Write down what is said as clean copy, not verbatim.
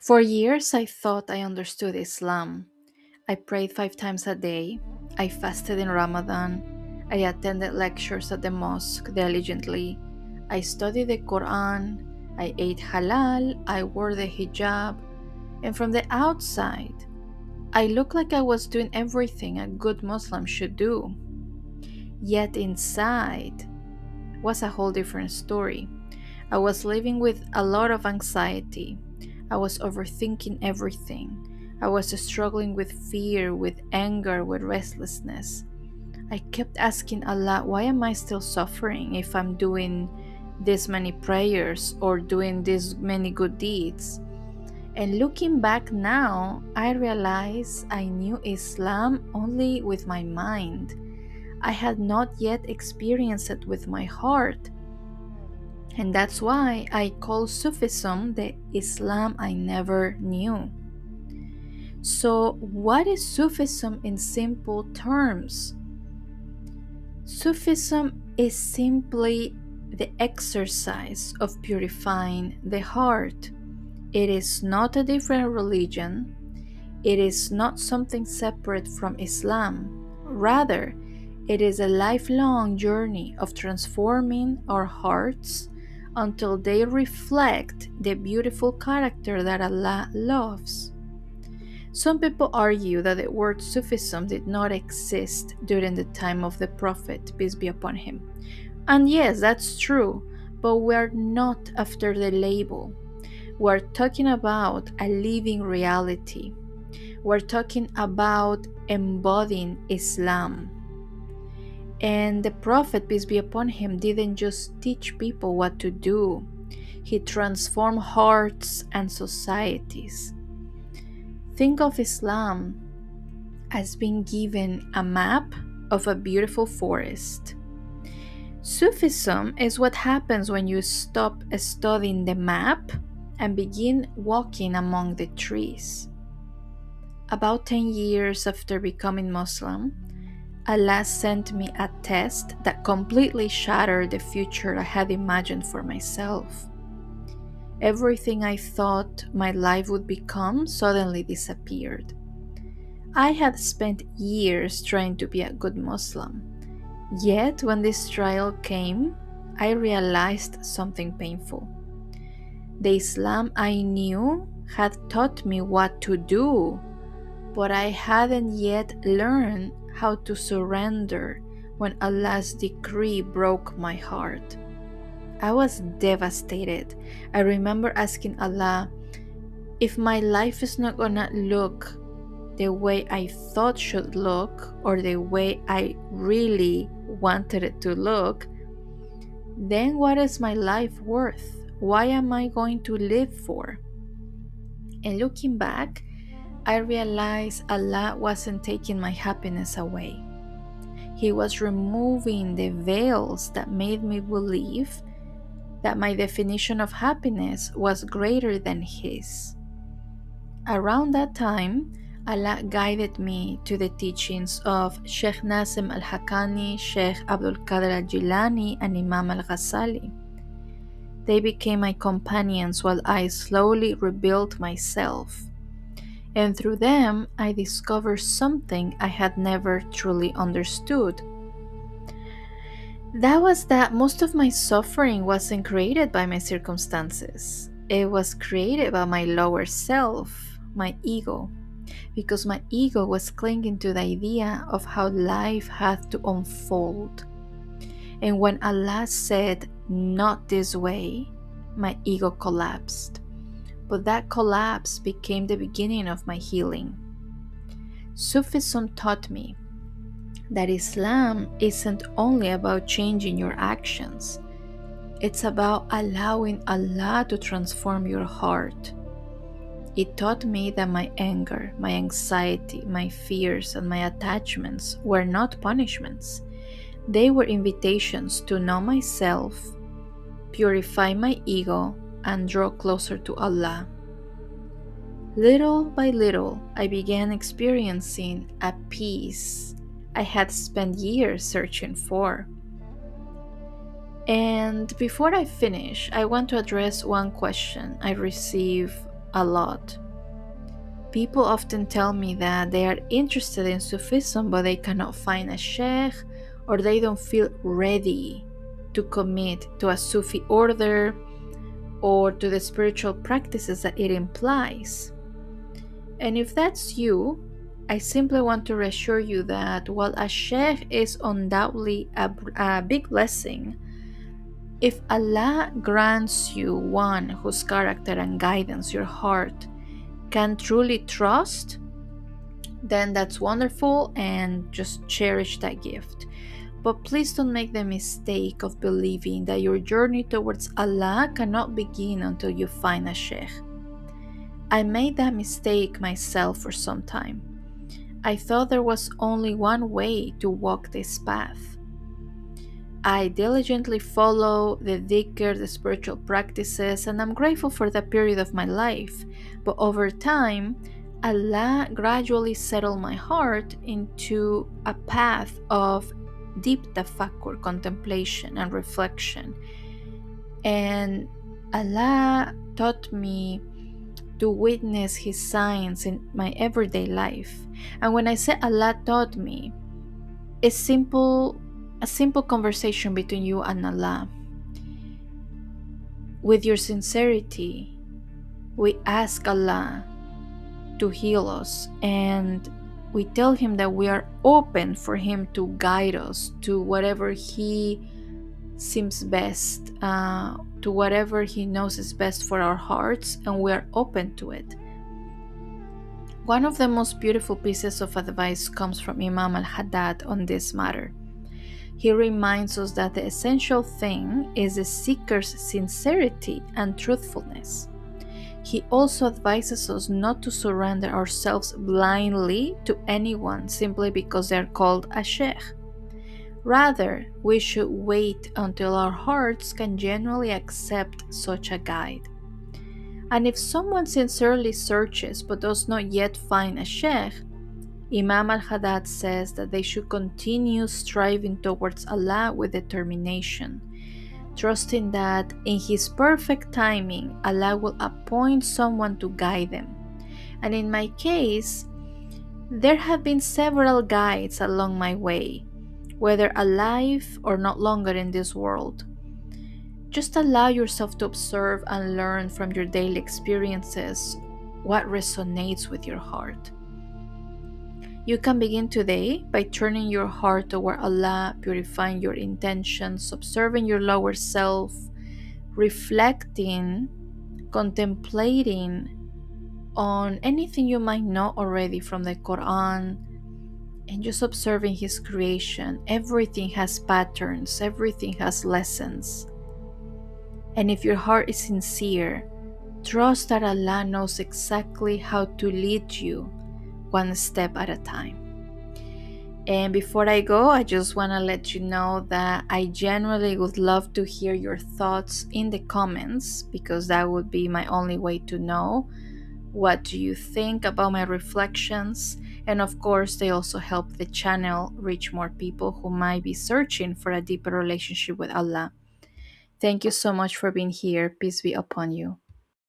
For years, I thought I understood Islam. I prayed 5 times a day. I fasted in Ramadan. I attended lectures at the mosque diligently. I studied the Quran. I ate halal. I wore the hijab. And from the outside, I looked like I was doing everything a good Muslim should do. Yet inside was a whole different story. I was living with a lot of anxiety. I was overthinking everything. I was struggling with fear, with anger, with restlessness. I kept asking Allah, why am I still suffering if I'm doing this many prayers or doing this many good deeds? And looking back now, I realize I knew Islam only with my mind. I had not yet experienced it with my heart. And that's why I call Sufism the Islam I never knew. So, what is Sufism in simple terms? Sufism is simply the exercise of purifying the heart. It is not a different religion. It is not something separate from Islam. Rather, it is a lifelong journey of transforming our hearts until they reflect the beautiful character that Allah loves. Some people argue that the word Sufism did not exist during the time of the Prophet, peace be upon him. And yes, that's true, but we're not after the label. We're talking about a living reality. We're talking about embodying Islam. And the Prophet, peace be upon him, didn't just teach people what to do. He transformed hearts and societies. Think of Islam as being given a map of a beautiful forest. Sufism is what happens when you stop studying the map and begin walking among the trees. About 10 years after becoming Muslim, Allah sent me a test that completely shattered the future I had imagined for myself. Everything I thought my life would become suddenly disappeared. I had spent years trying to be a good Muslim. Yet, when this trial came, I realized something painful. The Islam I knew had taught me what to do, but I hadn't yet learned how to surrender when Allah's decree broke my heart. I was devastated. I remember asking Allah, if my life is not gonna look the way I thought should look or the way I really wanted it to look, then what is my life worth? Why am I going to live for? And looking back, I realized Allah wasn't taking my happiness away. He was removing the veils that made me believe that my definition of happiness was greater than His. Around that time, Allah guided me to the teachings of Shaykh Nazim al-Haqqani, Shaykh Abdul Qadir al-Jilani, and Imam al-Ghazali. They became my companions while I slowly rebuilt myself. And through them, I discovered something I had never truly understood. That was that most of my suffering wasn't created by my circumstances. It was created by my lower self, my ego, because my ego was clinging to the idea of how life had to unfold. And when Allah said, "Not this way," my ego collapsed. But that collapse became the beginning of my healing. Sufism taught me that Islam isn't only about changing your actions. It's about allowing Allah to transform your heart. It taught me that my anger, my anxiety, my fears, and my attachments were not punishments. They were invitations to know myself, purify my ego, and draw closer to Allah. Little by little, I began experiencing a peace I had spent years searching for. And before I finish, I want to address one question I receive a lot. People often tell me that they are interested in Sufism but they cannot find a sheikh, or they don't feel ready to commit to a Sufi order or to the spiritual practices that it implies. And if that's you, I simply want to reassure you that while a sheikh is undoubtedly a big blessing, if Allah grants you one whose character and guidance your heart can truly trust, then that's wonderful and just cherish that gift. But please don't make the mistake of believing that your journey towards Allah cannot begin until you find a sheikh. I made that mistake myself for some time. I thought there was only one way to walk this path. I diligently follow the dhikr, the spiritual practices, and I'm grateful for that period of my life. But over time, Allah gradually settled my heart into a path of deep tafakkur, contemplation, and reflection. And Allah taught me to witness His signs in my everyday life. And when I say Allah taught me, it's a simple conversation between you and Allah. With your sincerity, we ask Allah to heal us, and we tell Him that we are open for Him to guide us to whatever He seems best, to whatever He knows is best for our hearts, and we are open to it. One of the most beautiful pieces of advice comes from Imam al-Haddad on this matter. He reminds us that the essential thing is the seeker's sincerity and truthfulness. He also advises us not to surrender ourselves blindly to anyone simply because they are called a sheikh. Rather, we should wait until our hearts can genuinely accept such a guide. And if someone sincerely searches but does not yet find a sheikh, Imam al-Haddad says that they should continue striving towards Allah with determination, trusting that in His perfect timing, Allah will appoint someone to guide them. And in my case, there have been several guides along my way, whether alive or not longer in this world. Just allow yourself to observe and learn from your daily experiences what resonates with your heart. You can begin today by turning your heart toward Allah, purifying your intentions, observing your lower self, reflecting, contemplating on anything you might know already from the Quran, and just observing His creation. Everything has patterns, everything has lessons. And if your heart is sincere, trust that Allah knows exactly how to lead you one step at a time. And before I go, I just want to let you know that I genuinely would love to hear your thoughts in the comments, because that would be my only way to know what do you think about my reflections. And of course, they also help the channel reach more people who might be searching for a deeper relationship with Allah. Thank you so much for being here. Peace be upon you.